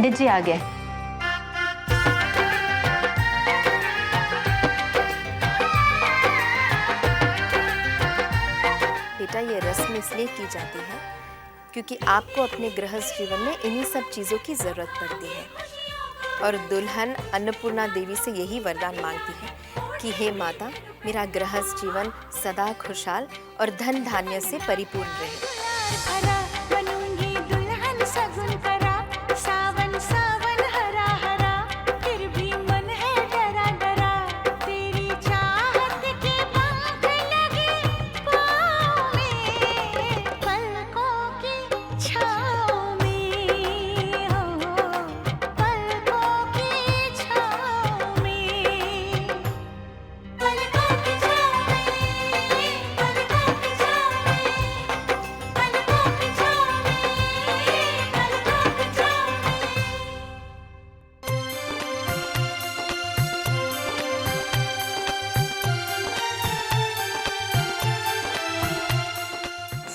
पंडित जी आ गए। बेटा, ये रस्म इसलिए की जाती है क्योंकि आपको अपने गृहस्थ जीवन में इन्हीं सब चीज़ों की ज़रूरत पड़ती है। और दुल्हन अन्नपूर्णा देवी से यही वरदान मांगती है कि हे माता, मेरा गृहस्थ जीवन सदा खुशहाल और धन धान्य से परिपूर्ण रहे।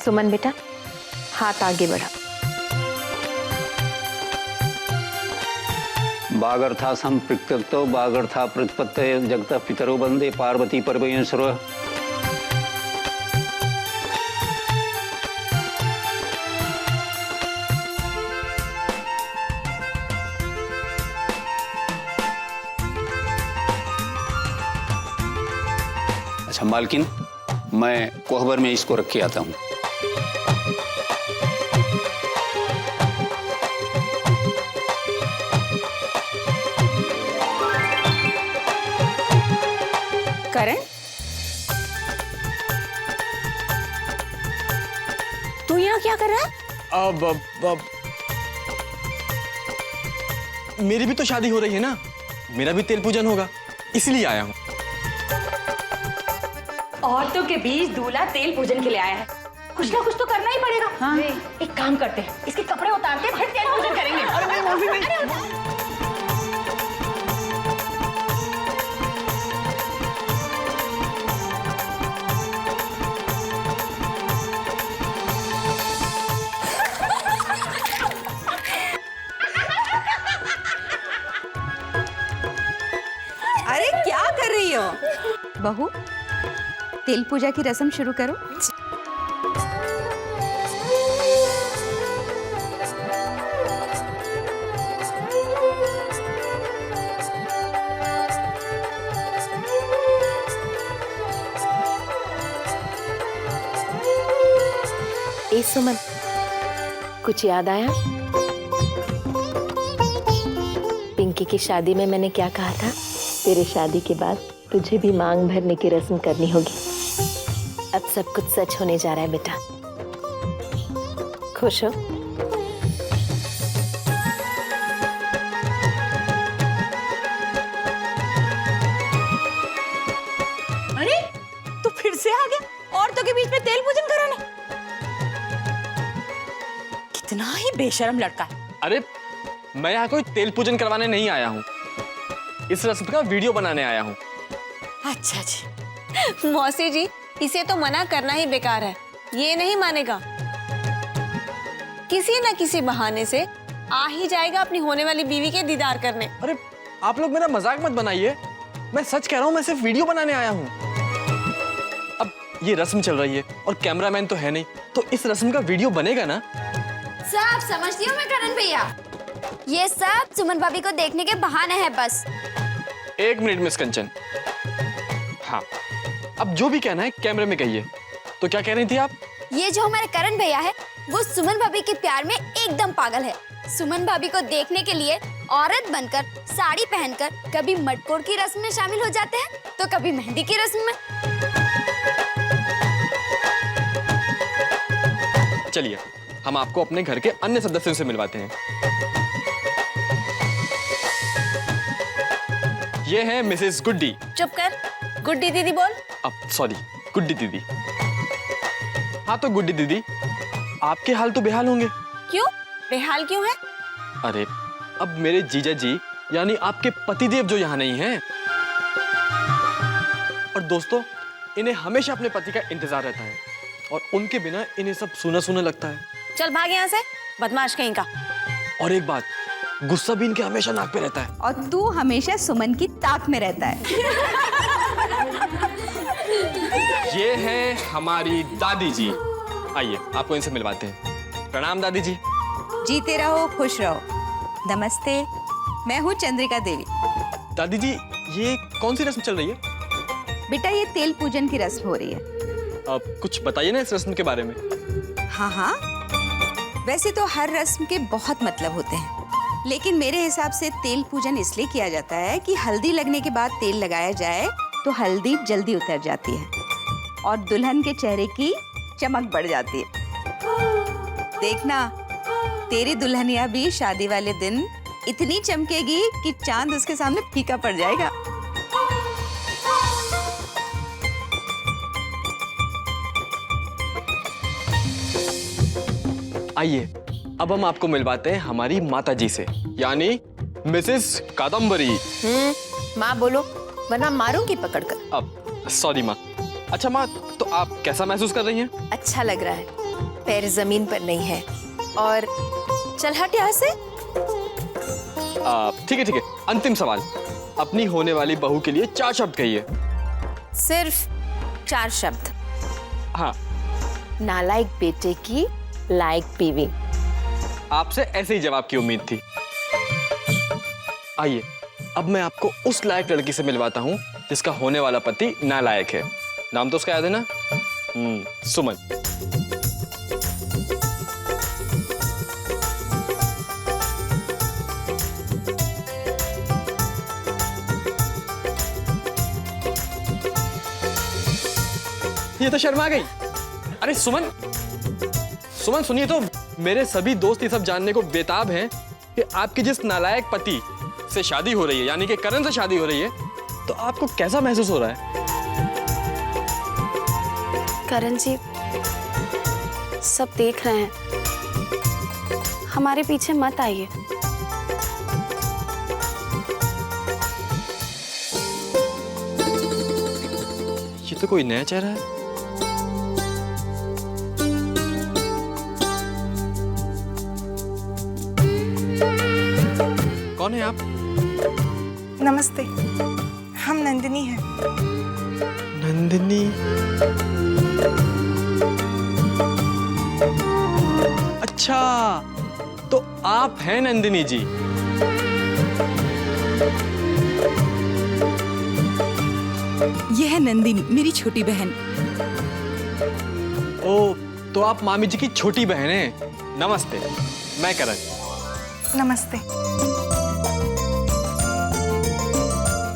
सुमन बेटा, हाथ आगे बढ़ा। बागर्था संपृक्तो बागर्था प्रतिपत्तये जगतः पितरो वंदे पार्वती परमेश्वर। अच्छा मालकिन, मैं कोहबर में इसको रख के आता हूँ। करण, तू यहाँ क्या कर रहा है? अब मेरी भी तो शादी हो रही है ना, मेरा भी तेल पूजन होगा, इसलिए आया हूँ। औरतों के बीच दूल्हा तेल पूजन के लिए आया है, कुछ ना कुछ तो करना ही पड़ेगा। हाँ। एक काम करते हैं, इसके कपड़े उतारते हैं, फिर तेल पूजन करेंगे। अरे नहीं मौसी नहीं। अरे क्या कर रही हो? बहू, तेल पूजा की रस्म शुरू करो। ए सुमन, कुछ याद आया? पिंकी की शादी में मैंने क्या कहा था? तेरे शादी के बाद तुझे भी मांग भरने की रस्म करनी होगी। अब सब कुछ सच होने जा रहा है बेटा। खुश हो? अरे तू फिर से आ गया औरतों के बीच में तेल पूजन कराने। कितना ही बेशर्म लड़का है। अरे मैं यहाँ कोई तेल पूजन करवाने नहीं आया हूँ, इस रस्म का वीडियो बनाने आया हूँ। अच्छा जी। मौसी जी, इसे तो मना करना ही बेकार है, ये नहीं मानेगा। किसी न किसी बहाने से आ ही जाएगा अपनी होने वाली बीवी के दीदार करने। अरे आप लोग मेरा मजाक मत बनाइए, मैं सच कह रहा हूँ, मैं सिर्फ वीडियो बनाने आया हूँ। अब ये रस्म चल रही है और कैमरामैन तो है नहीं, तो इस रस्म का वीडियो बनेगा ना। सब समझती हूँ मैं करण भैया, ये सब सुमन भाभी को देखने के बहाने हैं बस। एक मिनट मिस कंचन, हाँ अब जो भी कहना है कैमरे में कहिए। तो क्या कह रही थी आप? ये जो हमारे करण भैया है वो सुमन भाभी के प्यार में एकदम पागल है। सुमन भाभी को देखने के लिए औरत बनकर साड़ी पहनकर कभी मटकोर की रस्म में शामिल हो जाते हैं तो कभी मेहंदी की रस्म में। चलिए हम आपको अपने घर के अन्य सदस्यों से मिलवाते हैं। ये है मिसेस गुड्डी। चुप कर, गुड्डी दीदी बोल। अब सॉरी, गुड्डी दीदी। हाँ तो गुड्डी दीदी, आपके हाल तो बेहाल होंगे। क्यों बेहाल क्यों है? अरे अब मेरे जीजा जी यानी आपके पतिदेव जो यहाँ नहीं हैं, और दोस्तों इन्हें हमेशा अपने पति का इंतजार रहता है और उनके बिना इन्हें सब सूना सूना लगता है। चल भाग यहाँ से, बदमाश कहीं का। और एक बात, गुस्सा भी इनके हमेशा नाक पे रहता है। और तू हमेशा सुमन की ताक में रहता है। ये है हमारी दादी जी। आइए आपको इनसे मिलवाते हैं। प्रणाम दादी जी। जीते रहो, खुश रहो। नमस्ते, मैं हूँ चंद्रिका देवी। दादी जी, ये कौन सी रस्म चल रही है? बेटा, ये तेल पूजन की रस्म हो रही है। अब कुछ बताइए ना इस रस्म के बारे में। हाँ हाँ, वैसे तो हर रस्म के बहुत मतलब होते हैं, लेकिन मेरे हिसाब से तेल पूजन इसलिए किया जाता है कि हल्दी लगने के बाद तेल लगाया जाए तो हल्दी जल्दी उतर जाती है और दुल्हन के चेहरे की चमक बढ़ जाती है। देखना, तेरी दुल्हनिया भी शादी वाले दिन इतनी चमकेगी कि चांद उसके सामने फीका पड़ जाएगा। आइए अब हम आपको मिलवाते हैं हमारी माता जी से, यानी मिसेस कादम्बरी। माँ बोलो, वरना मारूंगी पकड़कर। अब सॉरी माँ। अच्छा माँ, तो आप कैसा महसूस कर रही हैं? अच्छा लग रहा है, पैर जमीन पर नहीं है। और चल हट यहाँ से। ठीक है ठीक है, अंतिम सवाल। अपनी होने वाली बहू के लिए 4 शब्द कहिए। सिर्फ 4 शब्द। हाँ। नालायक बेटे की लायक बीवी। आपसे ऐसे ही जवाब की उम्मीद थी। आइए अब मैं आपको उस लायक लड़की से मिलवाता हूँ जिसका होने वाला पति नालायक है। नाम तो उसका याद है ना? सुमन। ये तो शर्मा गई। अरे सुमन, सुमन सुनिए तो, मेरे सभी दोस्त ये सब जानने को बेताब हैं कि आपके जिस नालायक पति से शादी हो रही है, यानी कि करण से शादी हो रही है, तो आपको कैसा महसूस हो रहा है? करण जी सब देख रहे हैं, हमारे पीछे मत आइए। ये तो कोई नया चेहरा है। कौन है आप? नमस्ते, हम नंदिनी हैं। नंदिनी? अच्छा, तो आप हैं नंदिनी जी। यह है नंदिनी, मेरी छोटी बहन। ओ, तो आप मामी जी की छोटी बहन हैं। नमस्ते, मैं करण। नमस्ते।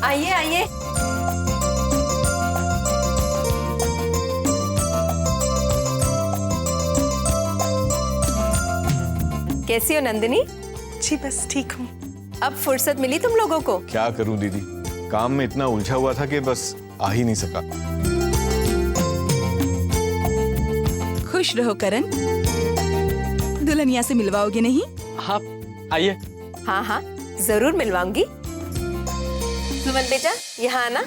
आइए आइए। कैसी हो नंदिनी? जी बस ठीक हूँ। अब फुर्सत मिली तुम लोगों को? क्या करूं दीदी, काम में इतना उलझा हुआ था कि बस आ ही नहीं सका। खुश रहो करण, दुल्हनिया से मिलवाओगे नहीं? हाँ आइए। हाँ हाँ, जरूर मिलवाऊंगी। सुमन बेटा, यहाँ आना।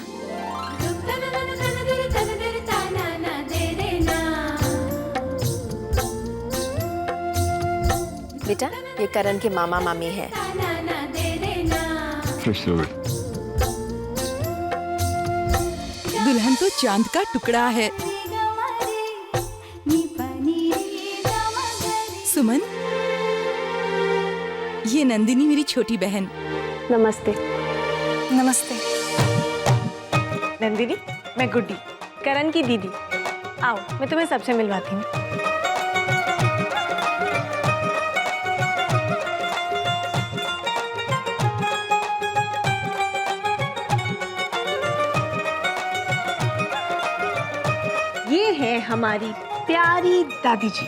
बेटा, ये करण के मामा मामी है। दुल्हन तो चांद का टुकड़ा है। सुमन, ये नंदिनी मेरी छोटी बहन। नमस्ते। नमस्ते। नंदिनी, मैं गुड्डी, करण की दीदी। आओ, मैं तुम्हें सबसे मिलवाती हूँ। ये है हमारी प्यारी दादी जी।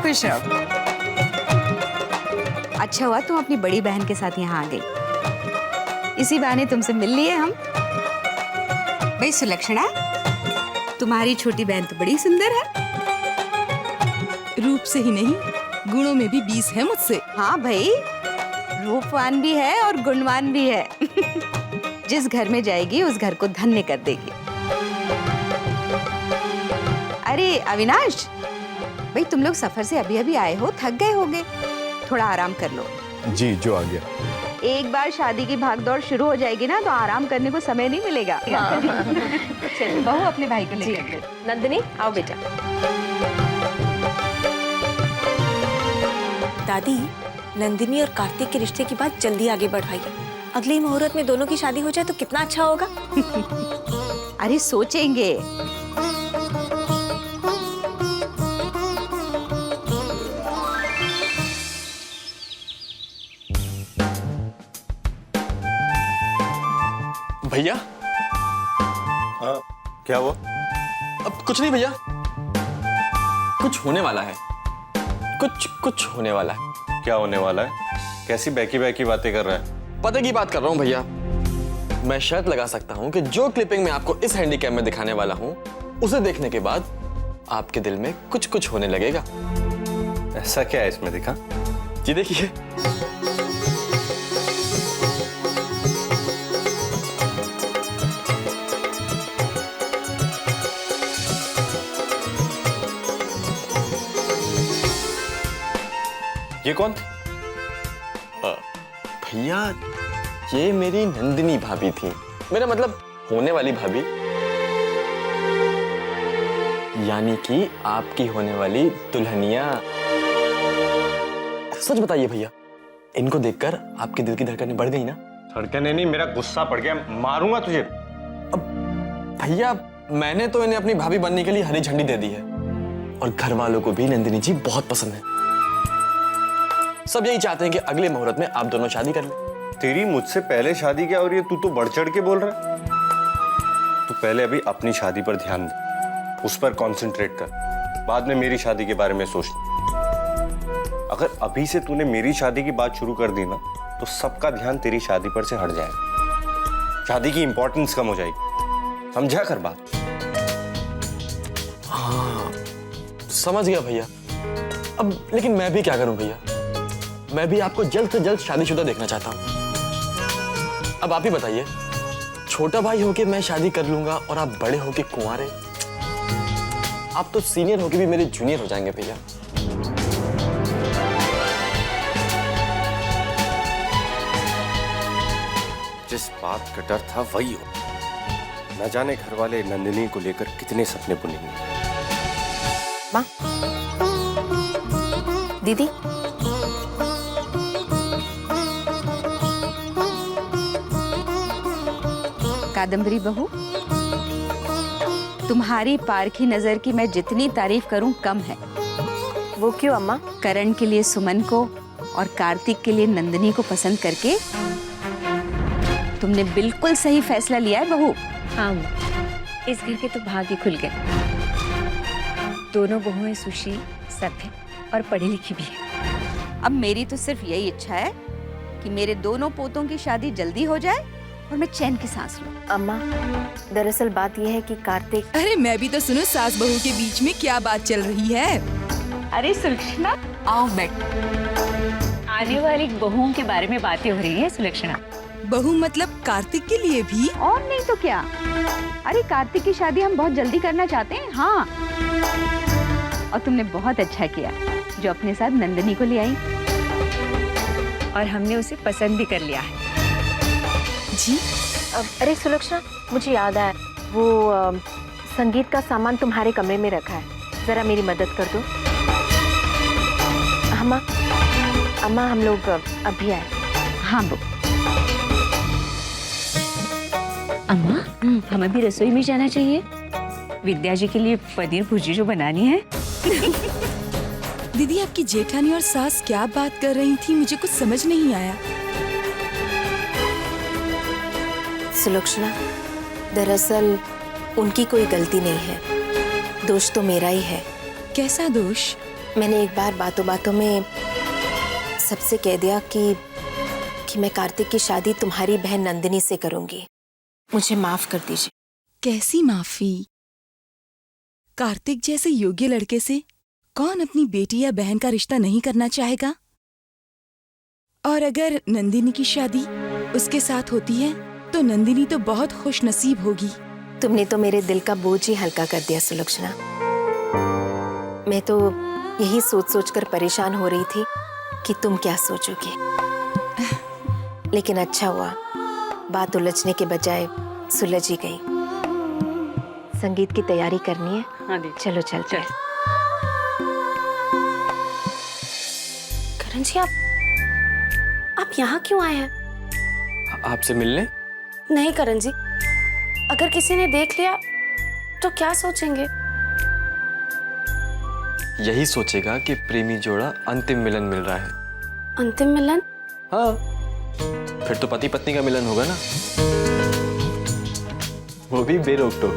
खुश रहो। अच्छा हुआ तुम अपनी बड़ी बहन के साथ यहाँ आ गई। इसी बहाने तुमसे मिल लिए हम। भाई सुलक्षणा, तुम्हारी छोटी बहन तो बड़ी सुंदर है। रूप से ही नहीं, गुणों में भी 20 है मुझसे। हाँ भाई, रूपवान भी है और गुणवान भी है। जिस घर में जाएगी उस घर को धन्य कर देगी। अरे अविनाश, भाई तुम लोग सफर से अभी अभी आए हो, थक गए होगे, थोड़ा आराम कर लो। जी जो आ गया। एक बार शादी की भागदौड़ शुरू हो जाएगी ना तो आराम करने को समय नहीं मिलेगा। चलिए बहू अपने भाई को लेकर। नंदिनी आओ बेटा। दादी, नंदिनी और कार्तिक के रिश्ते की बात जल्दी आगे बढ़ाइए। अगले मुहूर्त में दोनों की शादी हो जाए तो कितना अच्छा होगा। अरे सोचेंगे। भैया। हाँ क्या हुआ? अब कुछ नहीं भैया, कुछ होने वाला है, कुछ होने वाला है। क्या होने वाला है? कैसी बैकी बैकी बातें कर रहा है? पते की बात कर रहा हूँ भैया। मैं शर्त लगा सकता हूँ कि जो क्लिपिंग मैं आपको इस हैंडीकैम में दिखाने वाला हूँ, उसे देखने के बाद आपके दिल में कुछ होने लगेगा। ऐसा क्या है इसमें, दिखा? जी देखिए। ये कौन थी? भैया ये मेरी नंदिनी भाभी थी, मेरा मतलब होने वाली भाभी, यानी कि आपकी होने वाली दुल्हनिया। सच बताइए भैया, इनको देखकर आपके दिल की धड़कनें बढ़ गई ना? धड़कने नहीं, मेरा गुस्सा पड़ गया, मारूंगा तुझे। अब भैया मैंने तो इन्हें अपनी भाभी बनने के लिए हरी झंडी दे दी है, और घर वालों को भी नंदिनी जी बहुत पसंद है। सब यही चाहते हैं कि अगले मुहूर्त में आप दोनों शादी कर लें। तेरी मुझसे पहले शादी क्या हो रही है? तू तो बढ़ चढ़ के बोल रहा है। तू पहले अभी अपनी शादी पर ध्यान दे, उस पर कंसंट्रेट कर, बाद में मेरी शादी के बारे में सोच। अगर अभी से तूने मेरी शादी की बात शुरू कर दी ना तो सबका ध्यान तेरी शादी पर से हट जाएगा, शादी की इंपॉर्टेंस कम हो जाएगी। समझा कर बात? हाँ समझ गया भैया। अब लेकिन मैं भी क्या करूं भैया, मैं भी आपको जल्द से जल्द शादीशुदा देखना चाहता हूं। अब आप ही बताइए, छोटा भाई होके मैं शादी कर लूंगा और आप बड़े होके कुंवारे, आप तो सीनियर होके भी मेरे जूनियर हो जाएंगे भैया। जिस बात का डर था वही हो। न जाने घर वाले नंदिनी को लेकर कितने सपने बुनेंगे। माँ, दीदी, कादम्बरी बहू, तुम्हारी पारखी नजर की मैं जितनी तारीफ करूं कम है। वो क्यों अम्मा? करण के लिए सुमन को और कार्तिक के लिए नंदिनी को पसंद करके तुमने बिल्कुल सही फैसला लिया है बहू। हाँ, इस घर के तो भाग्य खुल गए। दोनों बहुएं सुशील, सभ्य और पढ़ी लिखी भी है। अब मेरी तो सिर्फ यही इच्छा है कि मेरे दोनों पोतों की शादी जल्दी हो जाए और मैं चैन की सांस लूं। अम्मा, दरअसल बात यह है कि कार्तिक। अरे मैं भी तो सुनो, सास बहू के बीच में क्या बात चल रही है। अरे सुलक्षणा, आओ बैठ। आने वाली बहुओं के बारे में बातें हो रही है सुलक्षणा। बहू मतलब कार्तिक के लिए भी? और नहीं तो क्या। अरे कार्तिक की शादी हम बहुत जल्दी करना चाहते हैं। हाँ, और तुमने बहुत अच्छा किया जो अपने साथ नंदिनी को ले आई, और हमने उसे पसंद भी कर लिया है। जी? अरे सुलक्षणा, मुझे याद आया, वो संगीत का सामान तुम्हारे कमरे में रखा है, जरा मेरी मदद कर दो। अम्मा हम लोग अभी आए। हाँ बो। अम्मा, हमें भी रसोई में जाना चाहिए। विद्या जी के लिए पनीर भुर्जी जो बनानी है। दीदी, आपकी जेठानी और सास क्या बात कर रही थी, मुझे कुछ समझ नहीं आया। सुलक्षणा, दरअसल उनकी कोई गलती नहीं है, दोष तो मेरा ही है। कैसा दोष? मैंने एक बार बातों बातों में सबसे कह दिया कि मैं कार्तिक की शादी तुम्हारी बहन नंदिनी से करूंगी। मुझे माफ कर दीजिए। कैसी माफी? कार्तिक जैसे योग्य लड़के से कौन अपनी बेटी या बहन का रिश्ता नहीं करना चाहेगा? और अगर नंदिनी की शादी उसके साथ होती है तो नंदिनी तो बहुत खुश नसीब होगी। तुमने तो मेरे दिल का बोझ ही हल्का कर दिया सुलक्षणा। मैं तो यही सोच सोचकर परेशान हो रही थी कि तुम क्या सोचोगे। लेकिन अच्छा हुआ, बात उलझने के बजाय सुलझ ही गई। संगीत की तैयारी करनी है। हाँ दी। चलो चलते हैं। करण जी, आप यहाँ क्यों आए हैं? आपसे मिलने? नहीं करण जी, अगर किसी ने देख लिया तो क्या सोचेंगे? यही सोचेगा कि प्रेमी जोड़ा अंतिम मिलन मिल रहा है। अंतिम मिलन? हाँ, फिर तो पति पत्नी का मिलन होगा ना, वो भी बेरोक टोक।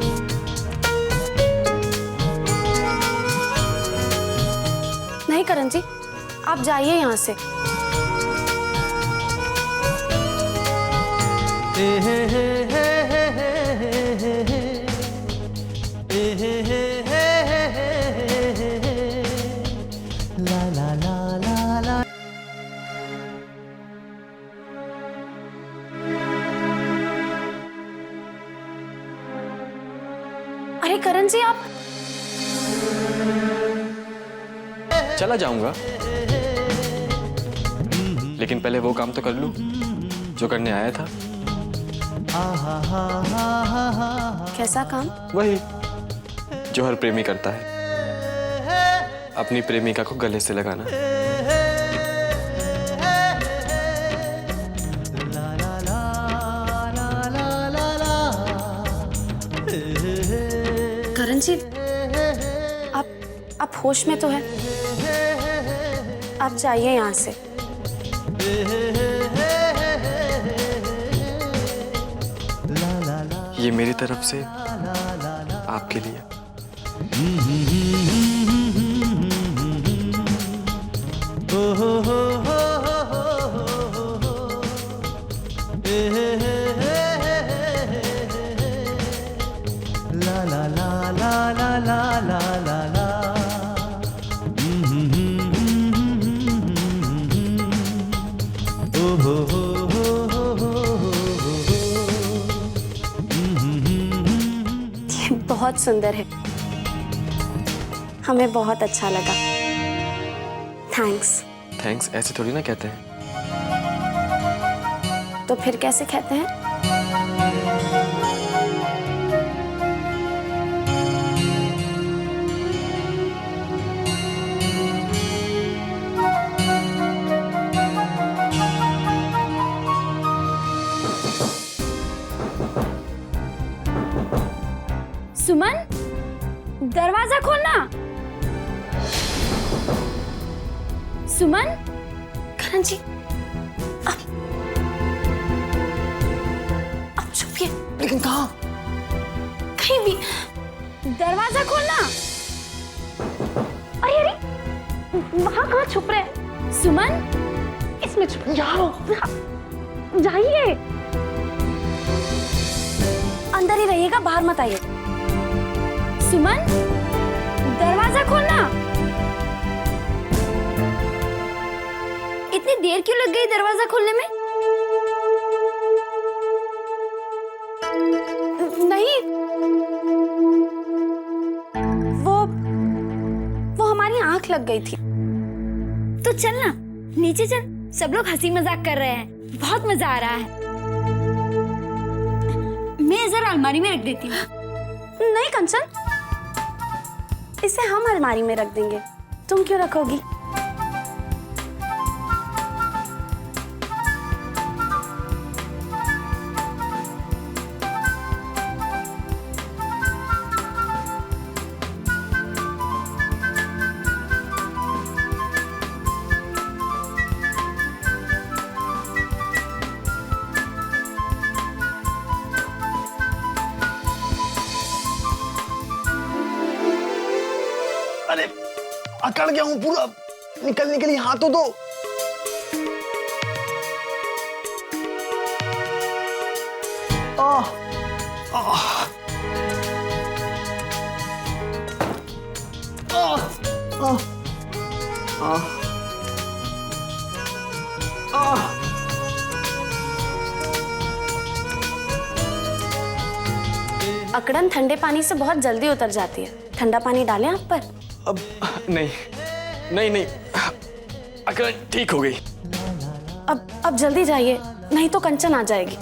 नहीं करण जी, आप जाइए यहाँ से। अरे करण जी, आप चला जाऊंगा, लेकिन पहले वो काम तो कर लूं जो करने आया था। कैसा काम? वही जो हर प्रेमी करता है, अपनी प्रेमिका को गले से लगाना। करण जी, आप होश में तो हैं? आप जाइए यहाँ से। ये मेरी तरफ से आपके लिए। बहुत सुंदर है, हमें बहुत अच्छा लगा। थैंक्स। थैंक्स ऐसे थोड़ी ना कहते हैं। तो फिर कैसे कहते हैं? सुमन, दरवाजा खोलना। सुमन। करण जी, आप छुपिए। लेकिन कहाँ? कहीं भी। दरवाजा खोलना। अरे अरे, वहां कहाँ छुप रहे? सुमन, इसमें छुप। जाइए। अंदर ही रहिएगा, बाहर मत आइए। सुमन, दरवाजा खोलना। इतनी देर क्यों लग गई दरवाजा खोलने में? नहीं, वो हमारी आंख लग गई थी। तो चल ना, नीचे चल, सब लोग हंसी मजाक कर रहे हैं, बहुत मजा आ रहा है। मैं जरा अलमारी में रख देती हूँ। नहीं कंचन, इसे हम अलमारी में रख देंगे, तुम क्यों रखोगी? अरे अकड़ गया हूं पूरा, निकलने के लिए हाथ तो दो। अकड़न ठंडे पानी से बहुत जल्दी उतर जाती है। ठंडा पानी डालें आप पर? अब नहीं, नहीं नहीं, अगर ठीक हो गई। अब जल्दी जाइए, नहीं तो कंचन आ जाएगी।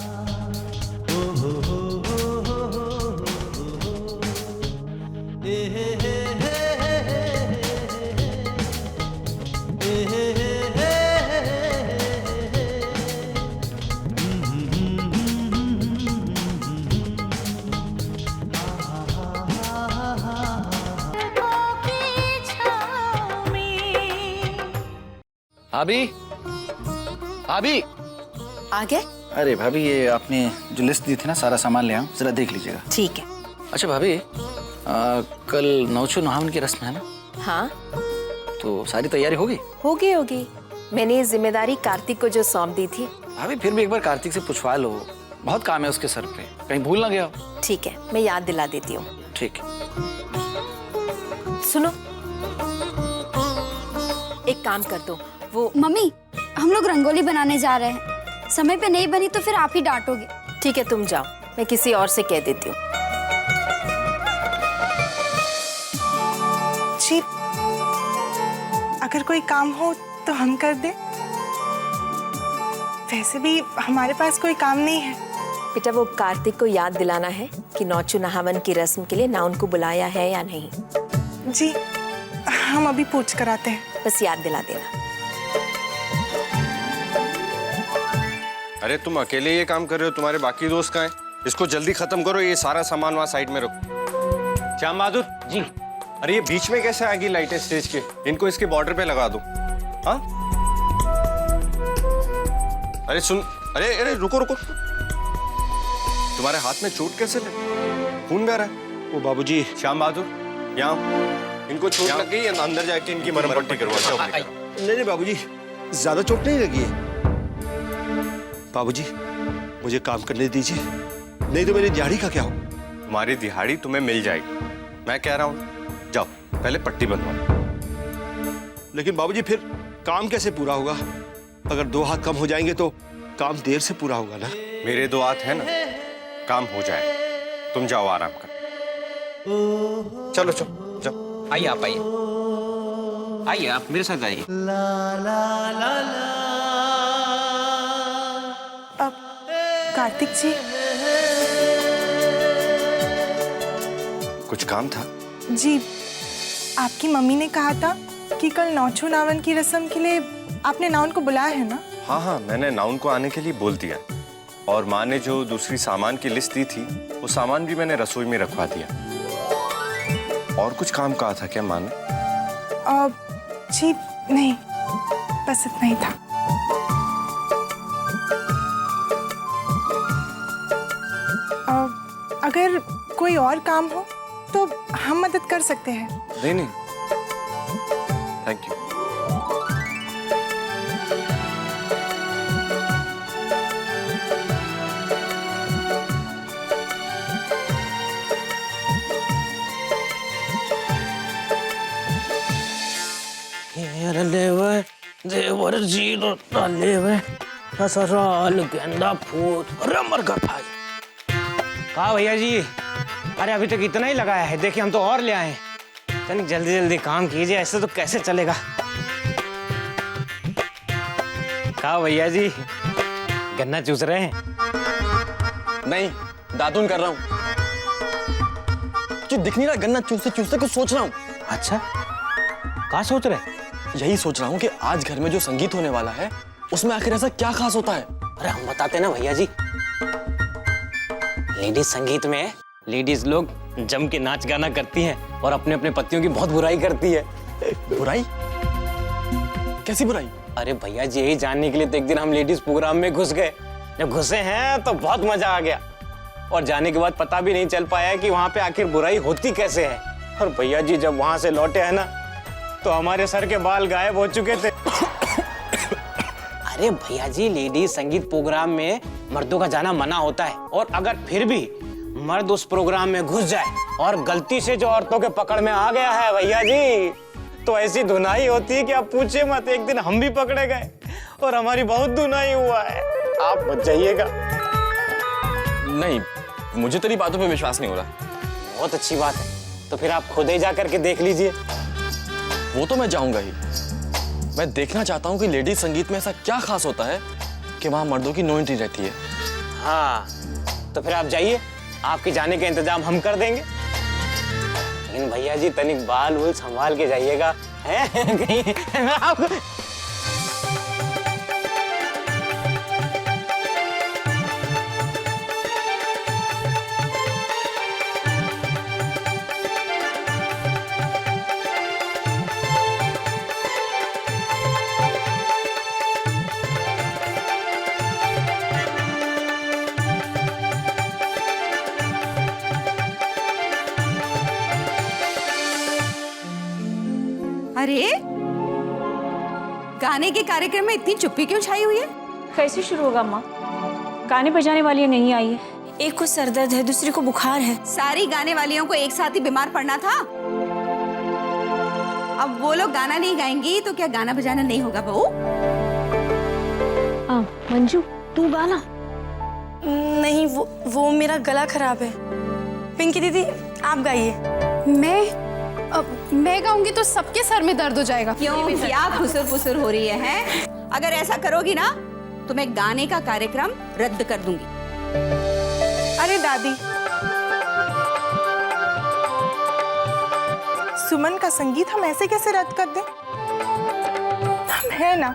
अभी अभी आ गए? अरे भाभी, ये आपने जो लिस्ट दी थी ना, सारा सामान ले आओ, जरा देख लीजिएगा। ठीक है। अच्छा भाभी, कल नौचो नहावन की रस्म है ना? हाँ, तो सारी तैयारी होगी? होगी। मैंने ये जिम्मेदारी कार्तिक को जो सौंप दी थी। भाभी फिर भी एक बार कार्तिक से पूछवा लो, बहुत काम है उसके सर पे, कहीं भूल ना गया हो। ठीक है, मैं याद दिला देती हूँ। ठीक है। सुनो, एक काम कर दो, वो मम्मी, हम लोग रंगोली बनाने जा रहे हैं, समय पे नहीं बनी तो फिर आप ही डांटोगे। ठीक है, तुम जाओ, मैं किसी और से कह देती हूँ। जी, अगर कोई काम हो तो हम कर दें। वैसे भी हमारे पास कोई काम नहीं है। बेटा, वो कार्तिक को याद दिलाना है कि नौचू नहावन की रस्म के लिए ना उनको बुलाया है या नहीं। जी, हम अभी पूछ कर आते हैं। बस याद दिला देना। अरे तुम अकेले ये काम कर रहे हो, तुम्हारे बाकी दोस्त कहाँ हैं? इसको जल्दी खत्म करो, ये सारा सामान वहाँ साइड में रखो। श्याम बहादुर जी, अरे ये बीच में कैसे आ गई लाइटें स्टेज के? इनको इसके बॉर्डर पे लगा दो। हाँ, अरे सुन, अरे रुको। तुम्हारे हाथ में चोट कैसे लगी? खून बह रहा है। ओ बाबूजी। श्याम बहादुर, यहाँ इनको चोट लग गई है, अंदर जाके इनकी मरहम पट्टी करवा। नहीं बाबूजी, ज्यादा चोट नहीं लगी है। बाबूजी, मुझे काम करने दीजिए, नहीं तो मेरी दिहाड़ी का क्या हो? तुम्हारी दिहाड़ी तुम्हें मिल जाएगी, मैं कह रहा हूँ। जाओ, पहले पट्टी बनवाओ। लेकिन बाबूजी, फिर काम कैसे पूरा होगा? अगर 2 हाथ कम हो जाएंगे तो काम देर से पूरा होगा ना। मेरे 2 हाथ है ना, काम हो जाए। तुम जाओ, आराम कर। चलो जाओ। आइए आप, आइए आप मेरे साथ आइए। अब कार्तिक जी, कुछ काम था? जी, आपकी मम्मी ने कहा था कि कल नौचू नावन की रस्म के लिए आपने नाउन को बुलाया है ना? हाँ, मैंने नाउन को आने के लिए बोल दिया। और माँ ने जो दूसरी सामान की लिस्ट दी थी, वो सामान भी मैंने रसोई में रखवा दिया। और कुछ काम कहा था क्या माँ ने? जी नहीं, बस इतना ही था। अगर कोई और काम हो तो हम मदद कर सकते हैं। नहीं, थैंक यू। देवर जीरो लेवे ससुराल गेंदा फूल रमर का भाई। कहा भैया जी, अरे अभी तक इतना ही लगाया है, देखिए हम तो और ले आए हैं। तनिक जल्दी जल्दी काम कीजिए, ऐसे तो कैसे चलेगा। कहा भैया जी, गन्ना चूस रहे हैं? नहीं, दातून कर रहा हूँ। जो दिख नहीं रहा, गन्ना चूसते चूसते कुछ सोच रहा हूँ। अच्छा, क्या सोच रहे? यही सोच रहा हूँ कि आज घर में जो संगीत होने वाला है, उसमें आखिर ऐसा क्या खास होता है? अरे हम बताते ना भैया जी। लेडीज संगीत में लेडीज लोग जम के नाच गाना करती हैं और अपने अपने पतियों की बहुत बुराई करती है। बुराई? कैसी बुराई? अरे भैया जी, यही जानने के लिए तो एक दिन हम लेडीज प्रोग्राम में घुस गए। जब घुसे हैं तो बहुत मजा आ गया, और जाने के बाद पता भी नहीं चल पाया कि वहां पे आखिर बुराई होती कैसे है। और भैया जी, जब वहां से लौटे हैं ना, तो हमारे सर के बाल गायब हो चुके थे। अरे भैया जी, लेडीज संगीत प्रोग्राम में मर्दों का जाना मना होता है, और अगर फिर भी मर्द उस प्रोग्राम में घुस जाए और गलती से जो औरतों के पकड़ में आ गया है भैया जी, तो ऐसी धुनाई होती है कि आप पूछे मत। एक दिन हम भी पकड़े गए और हमारी बहुत धुनाई हुआ है। आप मत जाइएगा। नहीं, मुझे तेरी बातों पे विश्वास नहीं हो रहा। बहुत अच्छी बात है, तो फिर आप खुद ही जा करके देख लीजिए। वो तो मैं जाऊंगा ही। मैं देखना चाहता हूँ कि लेडीज संगीत में ऐसा क्या खास होता है कि वहां मर्दों की नो एंट्री रहती है। हाँ, तो फिर आप जाइए, आपके जाने का इंतजाम हम कर देंगे। लेकिन भैया जी तनिक बाल वूल संभाल के जाइएगा, हैं? कहीं आपको अरे गाने के कार्यक्रम में इतनी चुप्पी क्यों छाई हुई है? कैसे शुरू होगा माँ? गाने बजाने वाली नहीं आई है। एक को सरदर्द है, दूसरी को बुखार है। सारी गाने वालियों को एक साथ ही बीमार पड़ना था। अब वो लोग गाना नहीं गाएंगी तो क्या गाना बजाना नहीं होगा बहू? मंजू तू गाना। नहीं, वो मेरा गला खराब है। पिंकी दीदी आप गाइए। मैं गाऊंगी तो सबके सर में दर्द हो जाएगा। क्यों, क्या फुसुर फुसुर हो रही है? अगर ऐसा करोगी ना तो मैं गाने का कार्यक्रम रद्द कर दूंगी। अरे दादी, सुमन का संगीत हम ऐसे कैसे रद्द कर दें? हम है ना,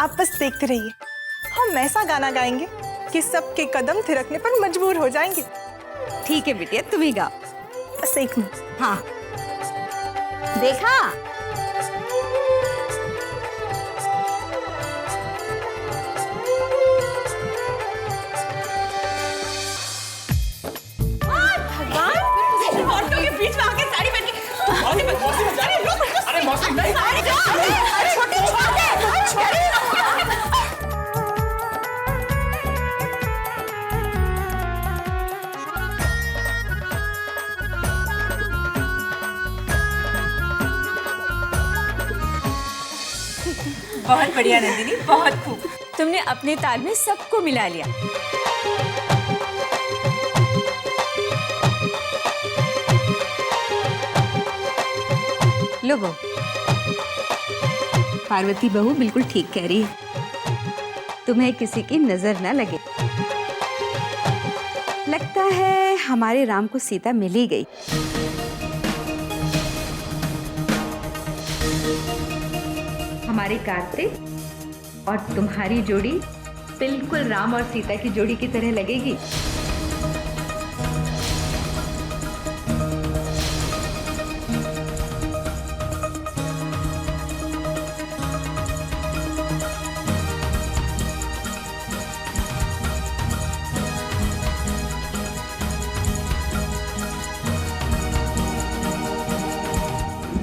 आप बस देखते रहिए। हम ऐसा गाना गाएंगे कि सबके कदम थिरकने पर मजबूर हो जाएंगे। ठीक है बिटिया, तुम ही गाओ। बस एक मिनट। हाँ, देखा? औरतों के बीच में आके साड़ी पहन के अरे मौसी नहीं, बहुत बढ़िया नंदिनी, बहुत खूब। तुमने अपने ताल में सबको मिला लिया। लो बहू, पार्वती बहू बिल्कुल ठीक कह रही है। तुम्हें किसी की नजर न लगे। लगता है हमारे राम को सीता मिल ही गई। हमारे कार्तिक और तुम्हारी जोड़ी बिल्कुल राम और सीता की जोड़ी की तरह लगेगी।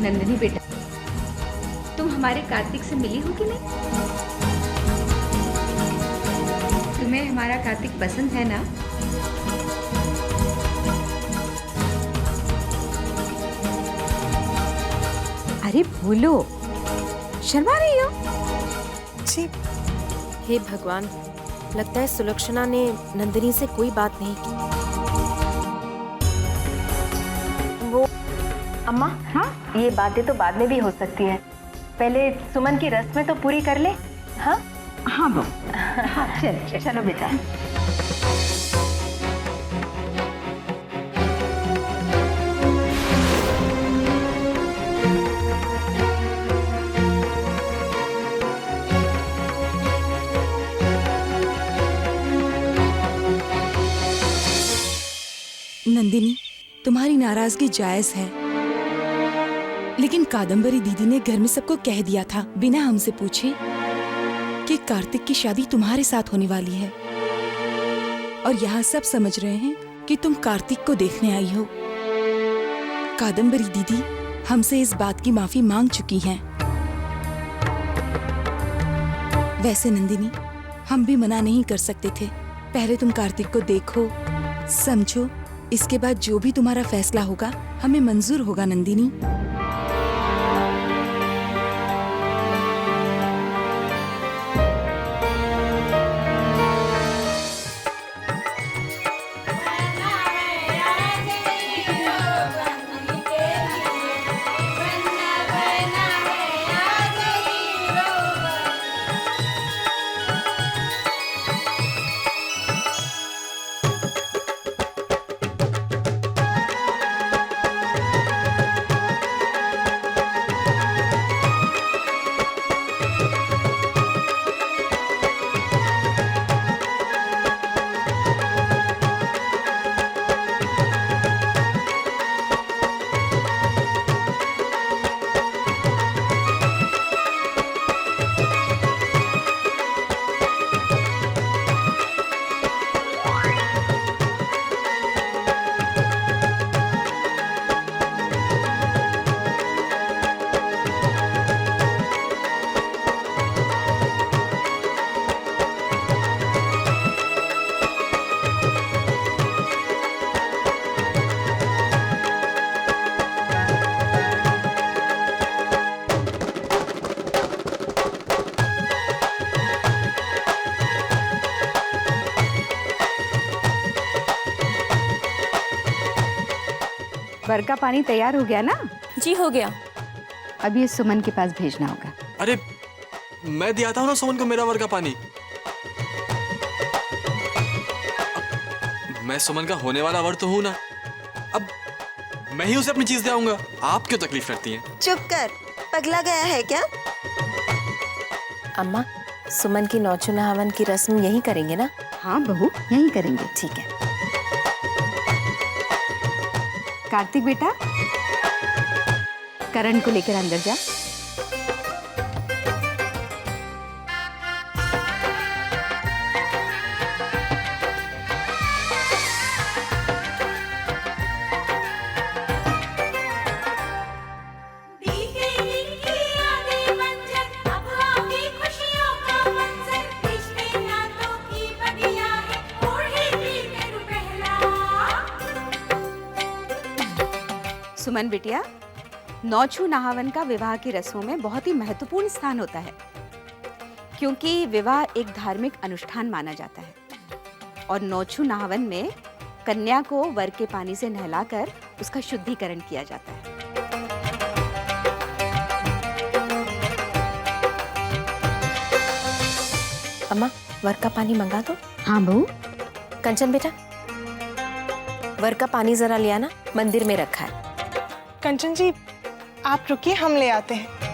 नंदिनी बेटा, तुम हमारे कार्तिक से मिली हो कि नहीं? तुम्हें हमारा कार्तिक पसंद है ना? अरे बोलो, शर्मा रही हो? जी। हे भगवान, लगता है सुलक्षणा ने नंदिनी से कोई बात नहीं की। वो अम्मा, हाँ, ये बातें तो बाद में भी हो सकती है। पहले सुमन की रस्में तो पूरी कर ले। हाँ हाँ बहू, चलो बेटा। नंदिनी, तुम्हारी नाराजगी जायज है, लेकिन कादम्बरी दीदी ने घर में सबको कह दिया था बिना हमसे पूछे कि कार्तिक की शादी तुम्हारे साथ होने वाली है, और यहाँ सब समझ रहे हैं कि तुम कार्तिक को देखने आई हो। कादम्बरी दीदी हमसे इस बात की माफी मांग चुकी हैं। वैसे नंदिनी, हम भी मना नहीं कर सकते थे। पहले तुम कार्तिक को देखो, समझो, इसके बाद जो भी तुम्हारा फैसला होगा हमें मंजूर होगा। नंदिनी, वर का पानी तैयार हो गया ना? जी हो गया। अब ये सुमन के पास भेजना होगा। अरे मैं दिया था ना सुमन को मेरा वर का पानी। मैं सुमन का होने वाला वर तो हूं ना, अब मैं ही उसे अपनी चीज दे आऊंगा। आप क्यों तकलीफ करती हैं? चुप कर, पगला गया है क्या? अम्मा, सुमन की नौचू नहावन की रस्म यही करेंगे ना? हाँ बहू, यही करेंगे। ठीक है। कार्तिक बेटा, करण को लेकर अंदर जा। सुमन बिटिया, नौछू नहावन का विवाह की रस्मों में बहुत ही महत्वपूर्ण स्थान होता है, क्योंकि विवाह एक धार्मिक अनुष्ठान माना जाता है और नौछू नहावन में कन्या को वर के पानी से नहलाकर उसका शुद्धिकरण किया जाता है। अम्मा, वर का पानी मंगा दो। हाँ बहू। कंचन बेटा, वर का पानी जरा ले आना, मंदिर में रखा है। कंचन जी, आप रुकिए, हम ले आते हैं।